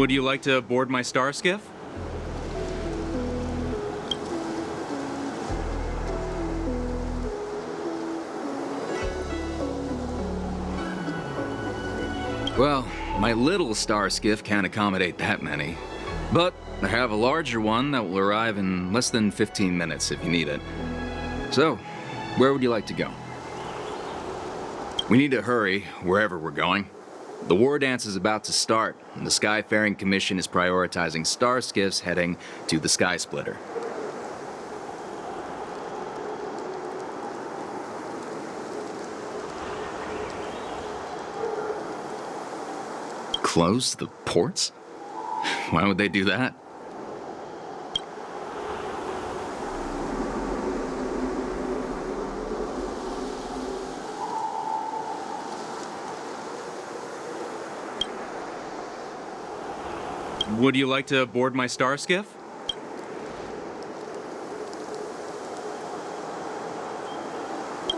Would you like to board my star skiff? Well, my little star skiff can't accommodate that many. But I have a larger one that will arrive in less than 15 minutes if you need it. So, where would you like to go? We need to hurry wherever we're going. The Wardance is about to start, and the Skyfaring Commission is prioritizing star skiffs heading to the Skysplitter. Close the ports? Why would they do that? Would you like to board my star skiff?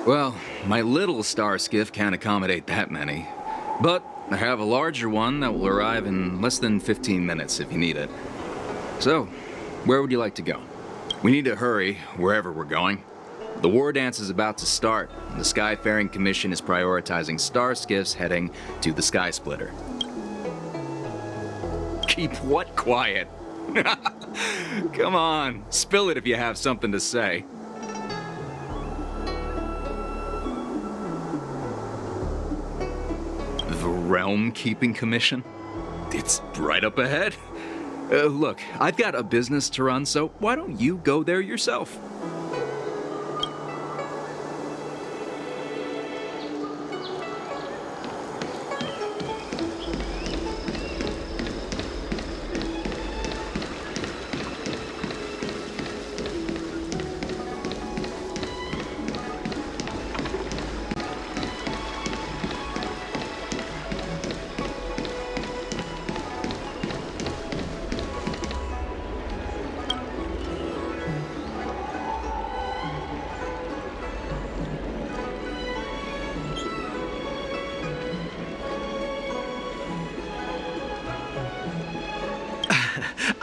Well, my little star skiff can't accommodate that many. But I have a larger one that will arrive in less than 15 minutes if you need it. So, where would you like to go? We need to hurry wherever we're going. The Wardance is about to start, and the Skyfaring Commission is prioritizing star skiffs heading to the Skysplitter. Keep what quiet? Come on, spill it if you have something to say. The Realm Keeping Commission? It's right up ahead. Look, I've got a business to run, so why don't you go there yourself?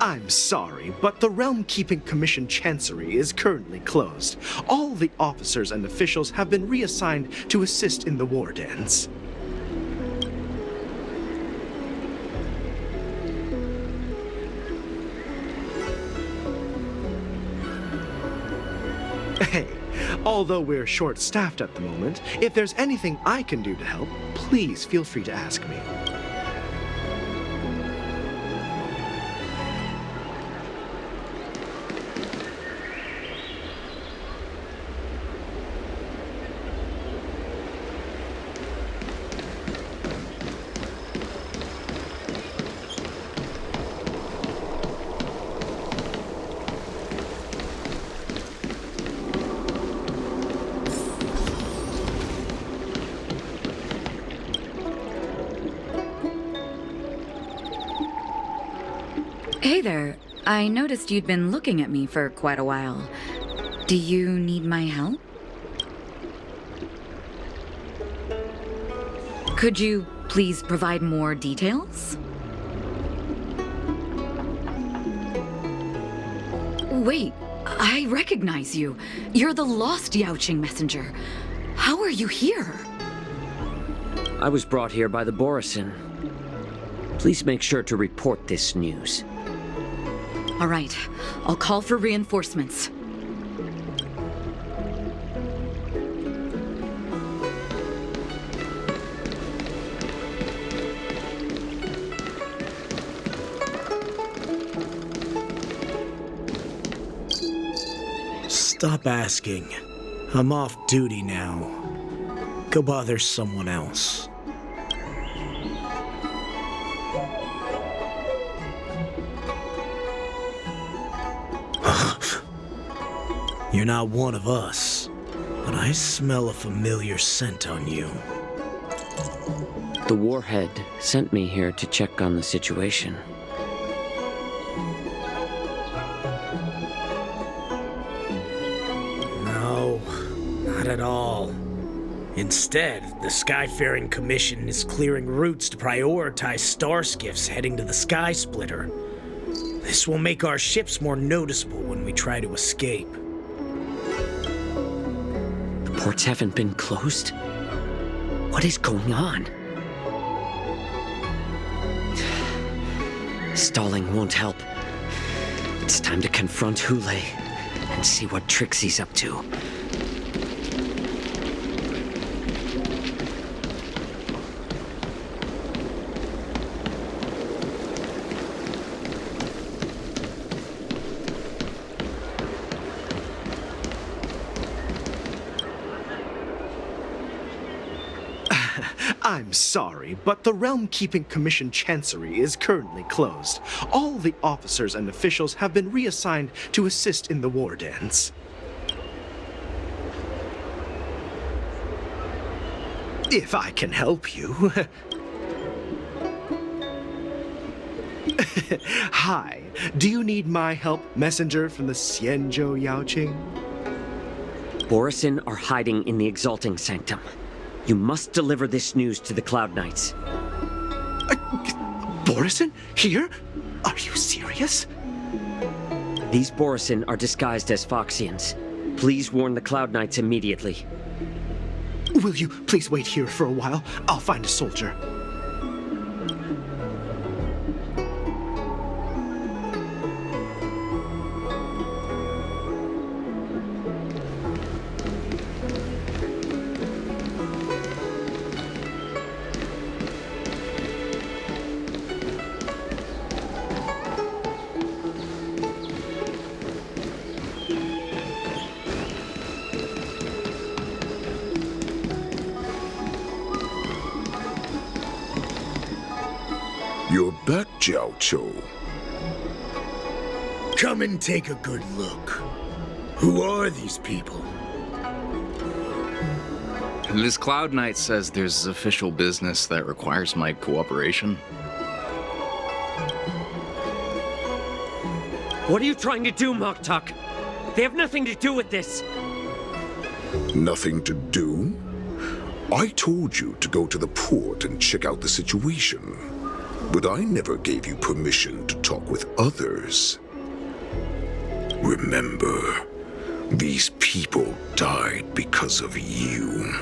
I'm sorry, but the Realm Keeping Commission Chancery is currently closed. All the officers and officials have been reassigned to assist in the Wardance. Hey, although we're short-staffed at the moment, if there's anything I can do to help, please feel free to ask me. Hey there. I noticed you'd been looking at me for quite a while. Do you need my help? Could you please provide more details? Wait, I recognize you. You're the lost Yaoqing messenger. How are you here? I was brought here by the Borisin. Please make sure to report this news. All right, I'll call for reinforcements. Stop asking. I'm off duty now. Go bother someone else. You're not one of us, but I smell a familiar scent on you. The Warhead sent me here to check on the situation. No, not at all. Instead, the Skyfaring Commission is clearing routes to prioritize star skiffs heading to the Skysplitter. This will make our ships more noticeable when we try to escape. The ports haven't been closed? What is going on? Stalling won't help. It's time to confront Hule and see what tricks he's up to. I'm sorry, but the Realm Keeping Commission Chancery is currently closed. All the officers and officials have been reassigned to assist in the Wardance. If I can help you. Hi, do you need my help, messenger from the Xianzhou Yaoqing? Borisin are hiding in the Exalting Sanctum. You must deliver this news to the Cloud Knights. Borisin? Here? Are you serious? These Borisin are disguised as Foxians. Please warn the Cloud Knights immediately. Will you please wait here for a while? I'll find a soldier. You're back, Xianzhou. Come and take a good look. Who are these people? This Cloud Knight says there's official business that requires my cooperation. What are you trying to do, Moktuk? They have nothing to do with this. Nothing to do? I told you to go to the port and check out the situation. But I never gave you permission to talk with others. Remember, these people died because of you.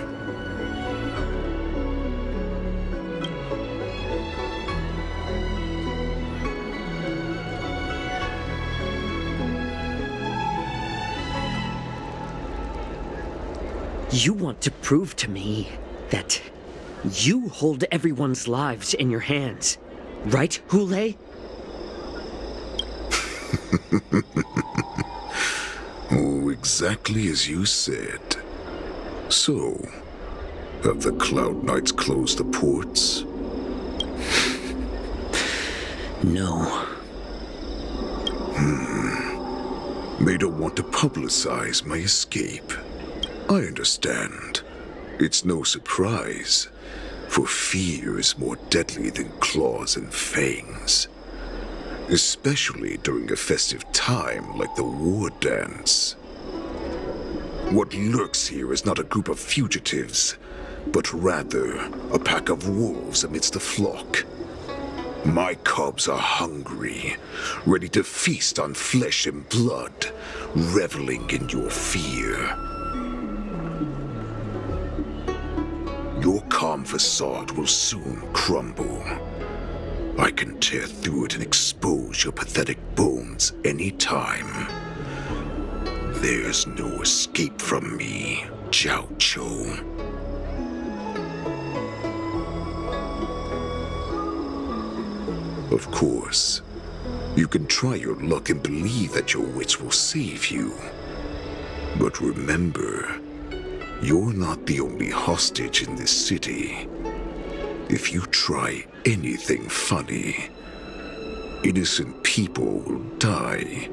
You want to prove to me that you hold everyone's lives in your hands. Right, Hule? Oh, exactly as you said. So, have the Cloud Knights closed the ports? No. They don't want to publicize my escape. I understand. It's no surprise, for fear is more deadly than claws and fangs. Especially during a festive time like the Wardance. What lurks here is not a group of fugitives, but rather a pack of wolves amidst the flock. My cubs are hungry, ready to feast on flesh and blood, reveling in your fear. Your calm facade will soon crumble. I can tear through it and expose your pathetic bones anytime. There's no escape from me, Xianzhou. Of course, you can try your luck and believe that your wits will save you. But remember, you're not the only hostage in this city. If you try anything funny, innocent people will die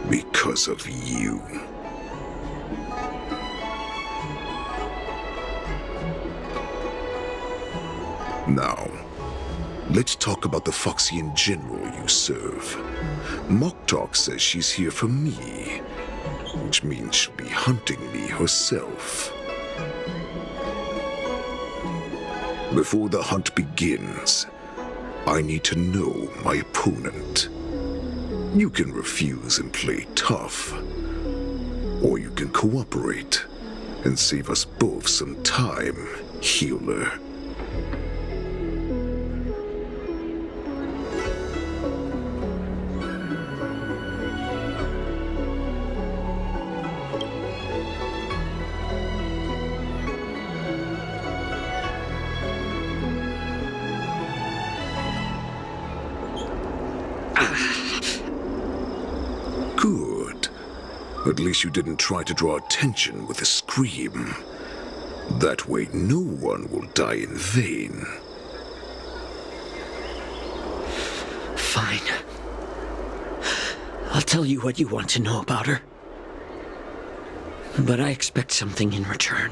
because of you. Now, let's talk about the Foxian general you serve. Moktuk says she's here for me, which means she'll be hunting me herself. Before the hunt begins, I need to know my opponent. You can refuse and play tough, or you can cooperate and save us both some time, healer. Good. At least you didn't try to draw attention with a scream. That way no one will die in vain. Fine. I'll tell you what you want to know about her. But I expect something in return.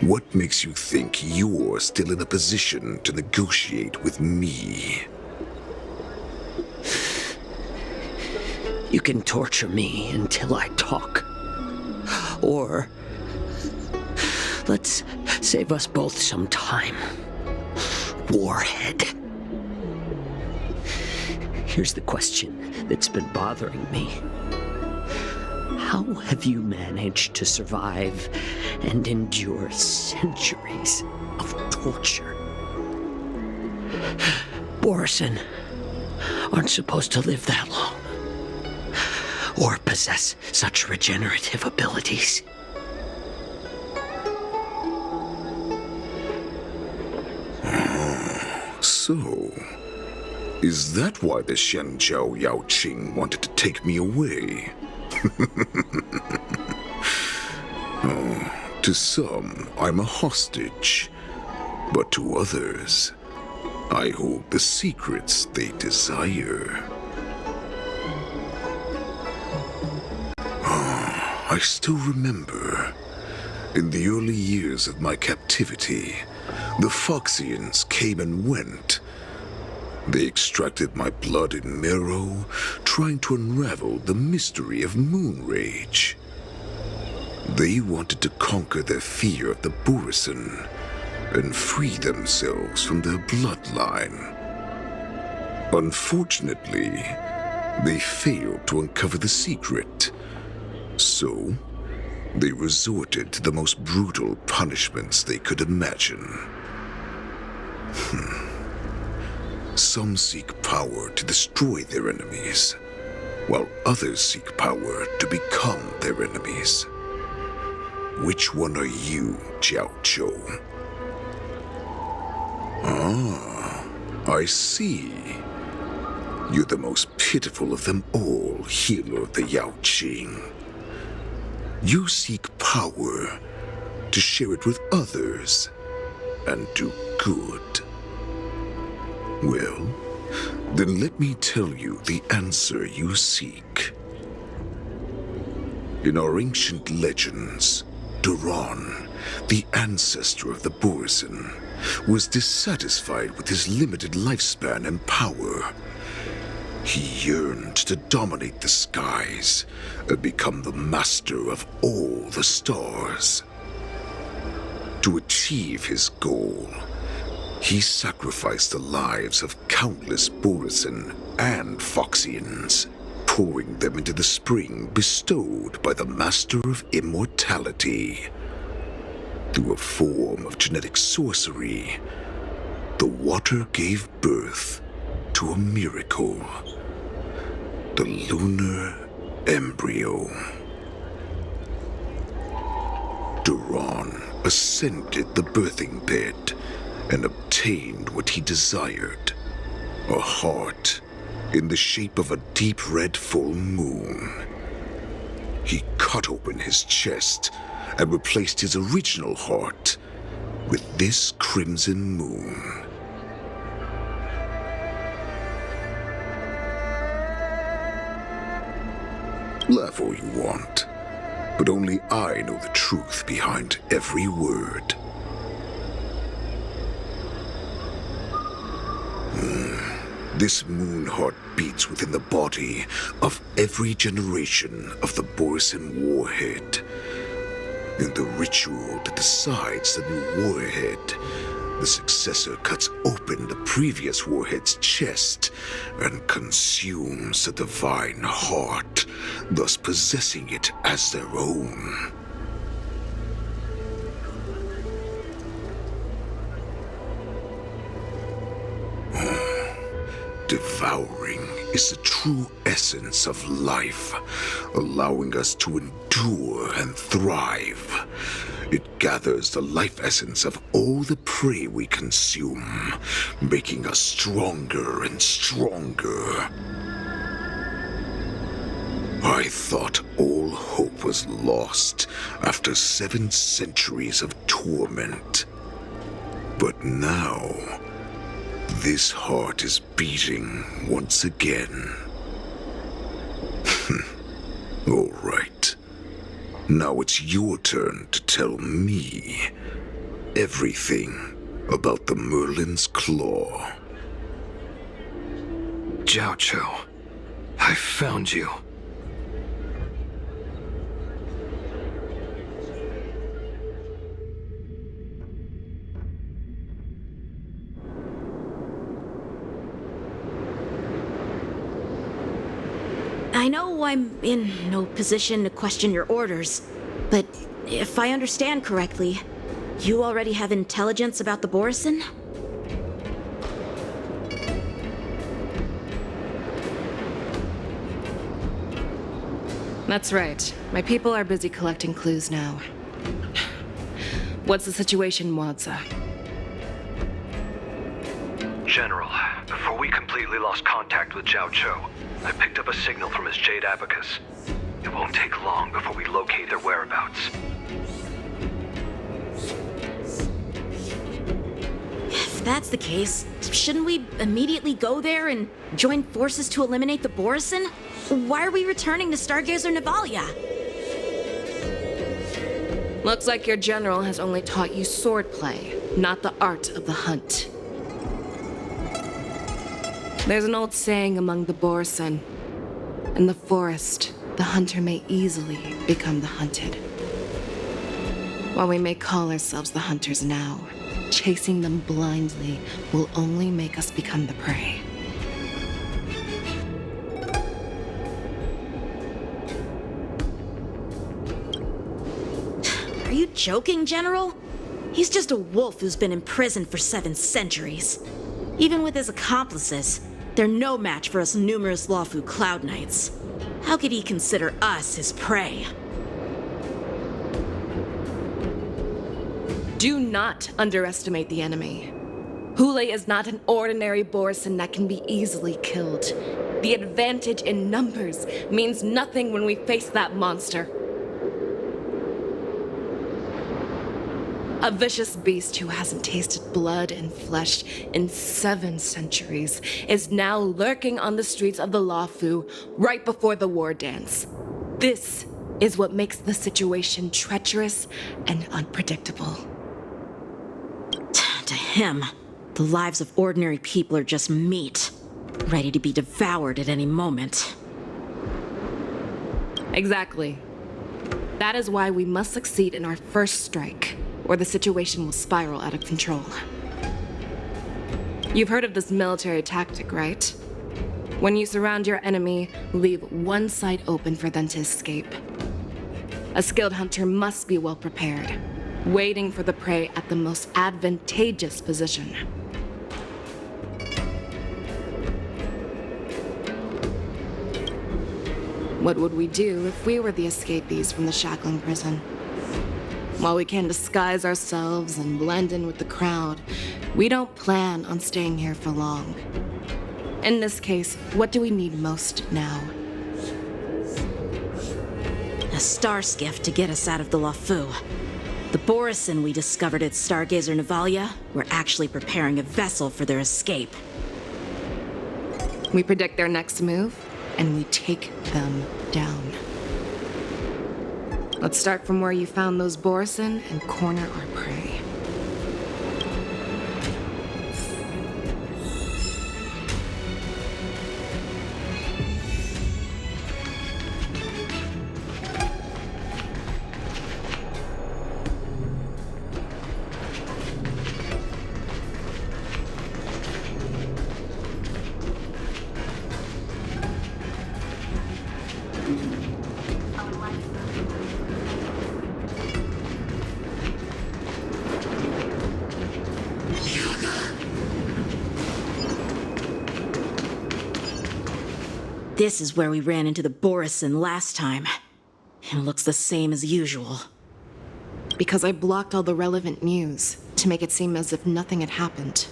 What makes you think you're still in a position to negotiate with me? You can torture me until I talk. Or let's save us both some time. Warhead. Here's the question that's been bothering me. How have you managed to survive and endure centuries of torture? Borisin aren't supposed to live that long, or possess such regenerative abilities. So, is that why the Xianzhou Yao Qing wanted to take me away? To some, I'm a hostage, but to others, I hold the secrets they desire. I still remember, in the early years of my captivity, the Foxians came and went. They extracted my blood and marrow, trying to unravel the mystery of moon rage. They wanted to conquer their fear of the Borisin and free themselves from their bloodline. Unfortunately, they failed to uncover the secret, so they resorted to the most brutal punishments they could imagine. Some seek power to destroy their enemies, while others seek power to become their enemies. Which one are you, Xianzhou? Ah, I see. You're the most pitiful of them all, healer of the Yao Qing. You seek power to share it with others and do good. Well, then let me tell you the answer you seek. In our ancient legends, Duran, the ancestor of the Borisin, was dissatisfied with his limited lifespan and power. He yearned to dominate the skies and become the master of all the stars. To achieve his goal, he sacrificed the lives of countless Borisin and Foxians, pouring them into the spring bestowed by the Master of Immortality. Through a form of genetic sorcery, the water gave birth to a miracle, the lunar embryo. Duran ascended the birthing bed and obtained what he desired, a heart in the shape of a deep red full moon. He cut open his chest and replaced his original heart with this crimson moon. Laugh all you want, but only I know the truth behind every word. This moon heart beats within the body of every generation of the Borisin warhead, In the ritual that decides the new warhead, the successor cuts open the previous warhead's chest and consumes the divine heart, thus possessing it as their own. Devouring is the true essence of life, allowing us to endure and thrive. It gathers the life essence of all the prey we consume, making us stronger and stronger. I thought all hope was lost after 7 centuries of torment. But now, this heart is beating once again. All right. Now it's your turn to tell me everything about the Merlin's Claw. Xianzhou, I found you. I know I'm in no position to question your orders, but if I understand correctly, you already have intelligence about the Borison? That's right. My people are busy collecting clues now. What's the situation, Wadza? General, before we completely lost contact with Xianzhou, I picked up a signal from his Jade Abacus. It won't take long before we locate their whereabouts. If that's the case, shouldn't we immediately go there and join forces to eliminate the Borison? Why are we returning to Stargazer Navalia? Looks like your general has only taught you swordplay, not the art of the hunt. There's an old saying among the Borison. In the forest, the hunter may easily become the hunted. While we may call ourselves the hunters now, chasing them blindly will only make us become the prey. Are you joking, General? He's just a wolf who's been imprisoned for 7 centuries. Even with his accomplices, they're no match for us numerous Luofu Cloud Knights. How could he consider us his prey? Do not underestimate the enemy. Hule is not an ordinary Borison that can be easily killed. The advantage in numbers means nothing when we face that monster. A vicious beast who hasn't tasted blood and flesh in 7 centuries is now lurking on the streets of the Luofu right before the Wardance. This is what makes the situation treacherous and unpredictable. To him, the lives of ordinary people are just meat, ready to be devoured at any moment. Exactly. That is why we must succeed in our first strike, or the situation will spiral out of control. You've heard of this military tactic, right? When you surround your enemy, leave one side open for them to escape. A skilled hunter must be well prepared, waiting for the prey at the most advantageous position. What would we do if we were the escapees from the shackling prison? While we can disguise ourselves and blend in with the crowd, we don't plan on staying here for long. In this case, what do we need most now? A star skiff to get us out of the Luofu. The Borison we discovered at Stargazer Navalia were actually preparing a vessel for their escape. We predict their next move, and we take them down. Let's start from where you found those Borison and corner our prey. This is where we ran into the Borison last time. It looks the same as usual. Because I blocked all the relevant news to make it seem as if nothing had happened.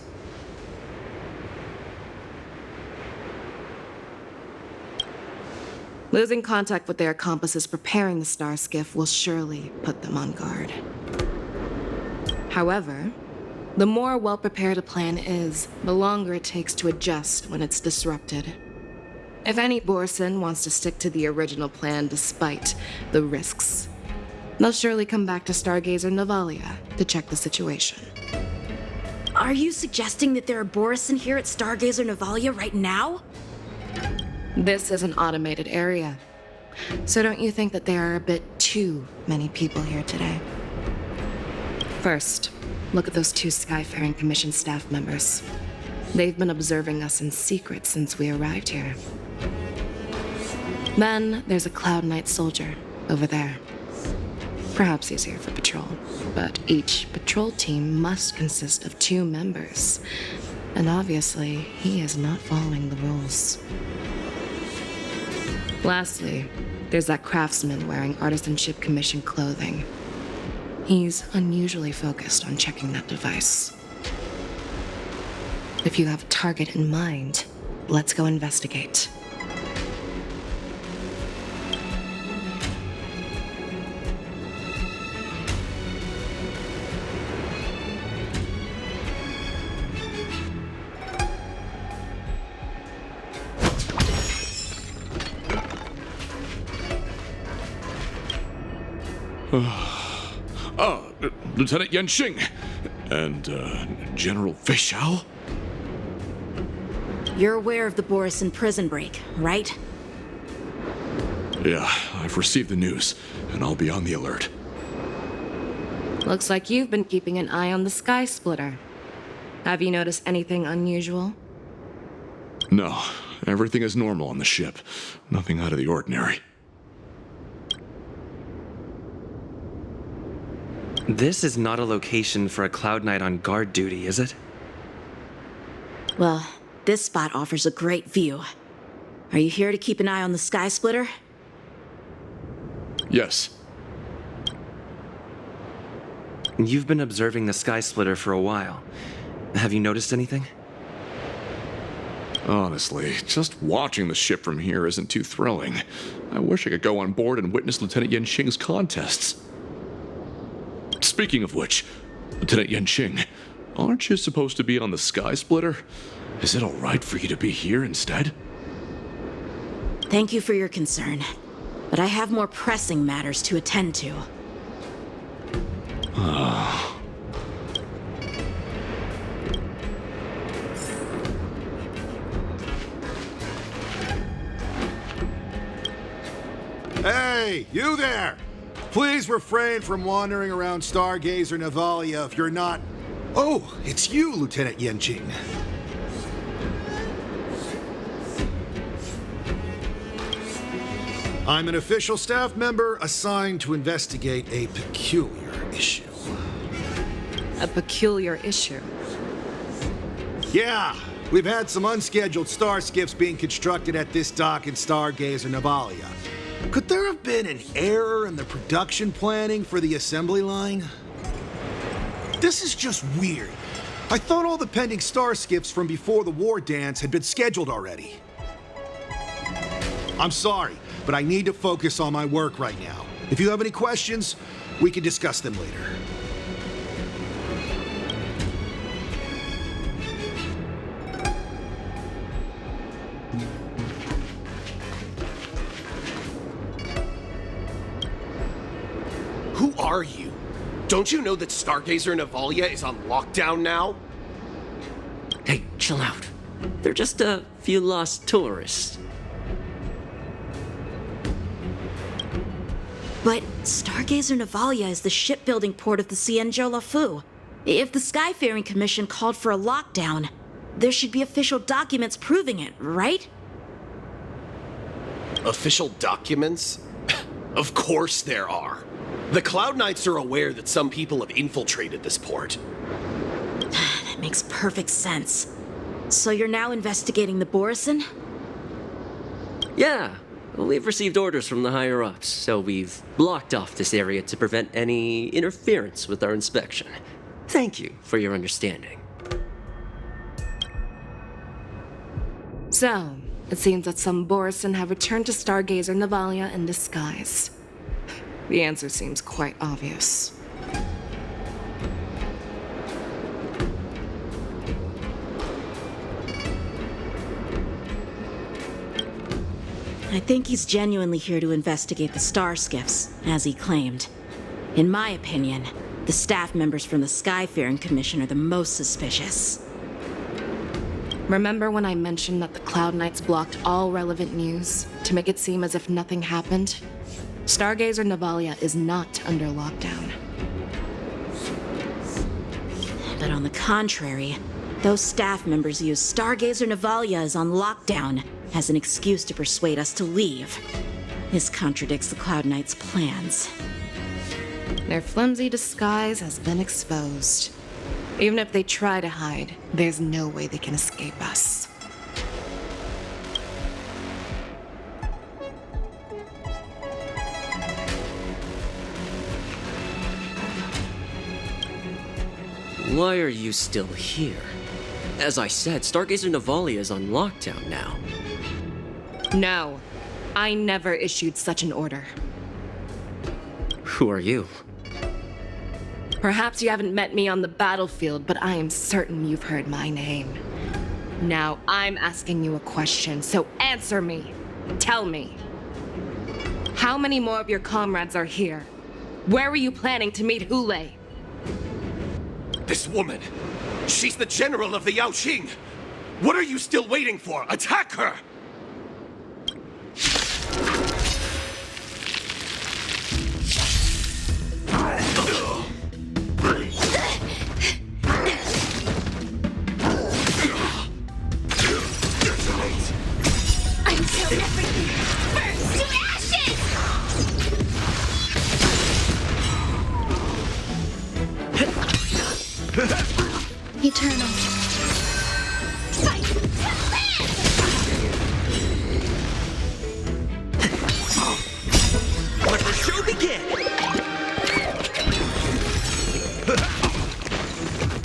Losing contact with their accomplices preparing the star skiff will surely put them on guard. However, the more well-prepared a plan is, the longer it takes to adjust when it's disrupted. If any Borison wants to stick to the original plan despite the risks, they'll surely come back to Stargazer Navalia to check the situation. Are you suggesting that there are Borison here at Stargazer Navalia right now? This is an automated area, so don't you think that there are a bit too many people here today? First, look at those 2 Skyfaring Commission staff members. They've been observing us in secret since we arrived here. Then there's a Cloud Knight soldier over there. Perhaps he's here for patrol, but each patrol team must consist of 2 members. And obviously, he is not following the rules. Lastly, there's that craftsman wearing Artisanship Commission clothing. He's unusually focused on checking that device. If you have a target in mind, let's go investigate. Lieutenant Yanxing and General Feixiao? You're aware of the Borison prison break, right? Yeah, I've received the news, and I'll be on the alert. Looks like you've been keeping an eye on the Skysplitter. Have you noticed anything unusual? No, everything is normal on the ship. Nothing out of the ordinary. This is not a location for a Cloud Knight on guard duty, is it? Well, this spot offers a great view. Are you here to keep an eye on the Skysplitter? Yes. You've been observing the Skysplitter for a while. Have you noticed anything? Honestly, just watching the ship from here isn't too thrilling. I wish I could go on board and witness Lieutenant Yanxing's contests. Speaking of which, Lieutenant Yanxing, aren't you supposed to be on the Skysplitter? Is it all right for you to be here instead? Thank you for your concern, but I have more pressing matters to attend to. Hey, you there! Please refrain from wandering around Stargazer Navalia if you're not... Oh, it's you, Lieutenant Yanxing. I'm an official staff member assigned to investigate a peculiar issue. A peculiar issue? Yeah, we've had some unscheduled star skiffs being constructed at this dock in Stargazer Navalia. Could there have been an error in the production planning for the assembly line? This is just weird. I thought all the pending star skiffs from before the Wardance had been scheduled already. I'm sorry, but I need to focus on my work right now. If you have any questions, we can discuss them later. Who are you? Don't you know that Stargazer Navalia is on lockdown now? Hey, chill out. They're just a few lost tourists. But Stargazer Navalia is the shipbuilding port of the Xianzhou Luofu. If the Skyfaring Commission called for a lockdown, there should be official documents proving it, right? Official documents? Of course there are. The Cloud Knights are aware that some people have infiltrated this port. That makes perfect sense. So you're now investigating the Borison? Yeah, we've received orders from the higher-ups, so we've blocked off this area to prevent any interference with our inspection. Thank you for your understanding. So, it seems that some Borison have returned to Stargazer Navalia in disguise. The answer seems quite obvious. I think he's genuinely here to investigate the star skiffs, as he claimed. In my opinion, the staff members from the Skyfaring Commission are the most suspicious. Remember when I mentioned that the Cloud Knights blocked all relevant news to make it seem as if nothing happened? Stargazer Navalia is not under lockdown. But on the contrary, those staff members use Stargazer Navalia is on lockdown as an excuse to persuade us to leave. This contradicts the Cloud Knights' plans. Their flimsy disguise has been exposed. Even if they try to hide, there's no way they can escape us. Why are you still here? As I said, Stargazer Navalia is on lockdown now. No, I never issued such an order. Who are you? Perhaps you haven't met me on the battlefield, but I am certain you've heard my name. Now I'm asking you a question, so answer me. Tell me. How many more of your comrades are here? Where were you planning to meet Hule? This woman, she's the general of the Yaoqing. What are you still waiting for? Attack her! Until everything burns to ashes! Eternal. Fight to live! Let the show begin!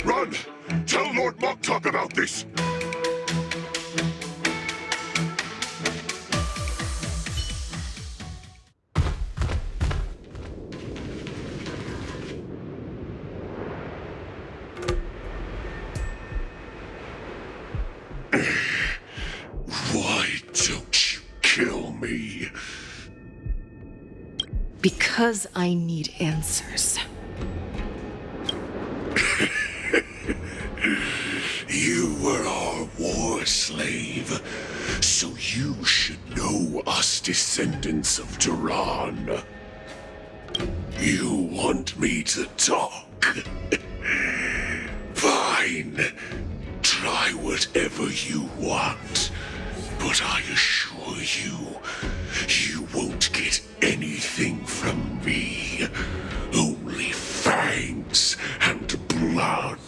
Run! Tell Lord Moktok about this! Why don't you kill me? Because I need answers. You were our war slave, so you should know us descendants of Duran. You want me to talk? Fine. Try whatever you want, but I assure you, you won't get anything from me. Only fangs and blood.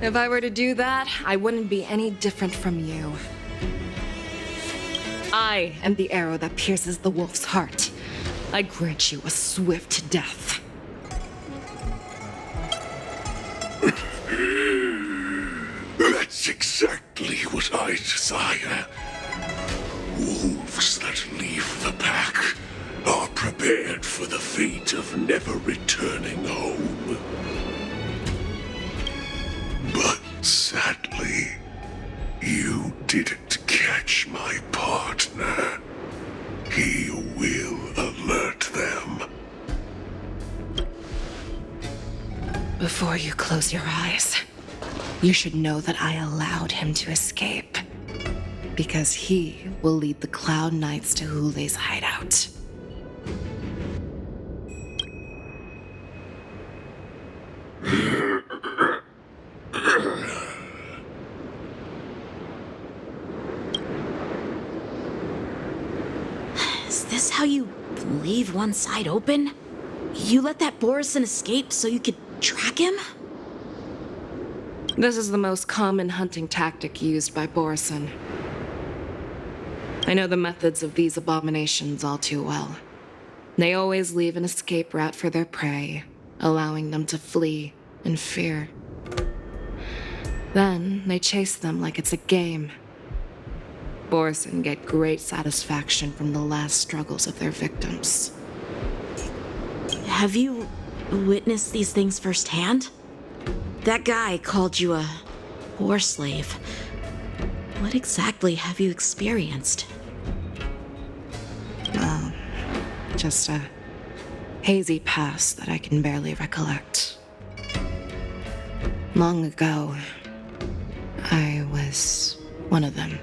If I were to do that, I wouldn't be any different from you. I am the arrow that pierces the wolf's heart. I grant you a swift death. That's exactly what I desire. Wolves that leave the pack are prepared for the fate of never returning home. But sadly, you didn't catch my partner. He will alert them. Before you close your eyes, you should know that I allowed him to escape. Because he will lead the Cloud Knights to Hule's hideout. Is this how you leave one side open? You let that Borison escape so you could track him? This is the most common hunting tactic used by Borison. I know the methods of these abominations all too well. They always leave an escape route for their prey, allowing them to flee in fear. Then they chase them like it's a game. Borison get great satisfaction from the last struggles of their victims. Have you witnessed these things firsthand? That guy called you a war slave. What exactly have you experienced? Well, just a hazy past that I can barely recollect. Long ago, I was one of them.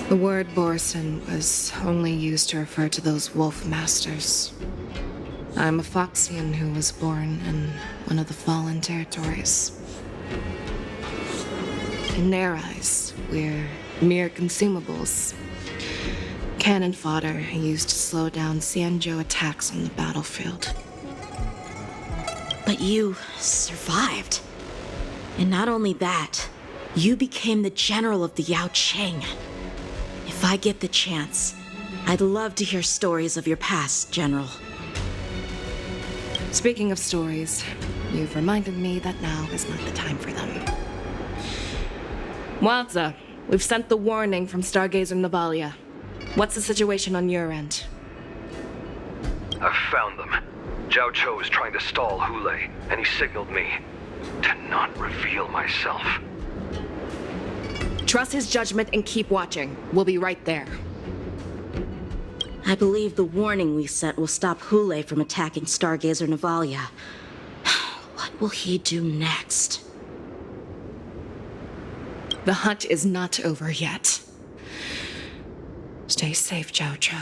The word Borison was only used to refer to those wolf masters. I'm a Foxian who was born in one of the fallen territories. In their eyes, we're mere consumables. Cannon fodder used to slow down Xianzhou attacks on the battlefield. But you survived. And not only that, you became the general of the Yao Cheng. If I get the chance, I'd love to hear stories of your past, General. Speaking of stories, you've reminded me that now is not the time for them. Wadza, we've sent the warning from Stargazer Navalia. What's the situation on your end? I've found them. Zhao Cho is trying to stall Hule, and he signaled me to not reveal myself. Trust his judgment and keep watching. We'll be right there. I believe the warning we sent will stop Hule from attacking Stargazer Navalia. What will he do next? The hunt is not over yet. Stay safe, Zhao Cho.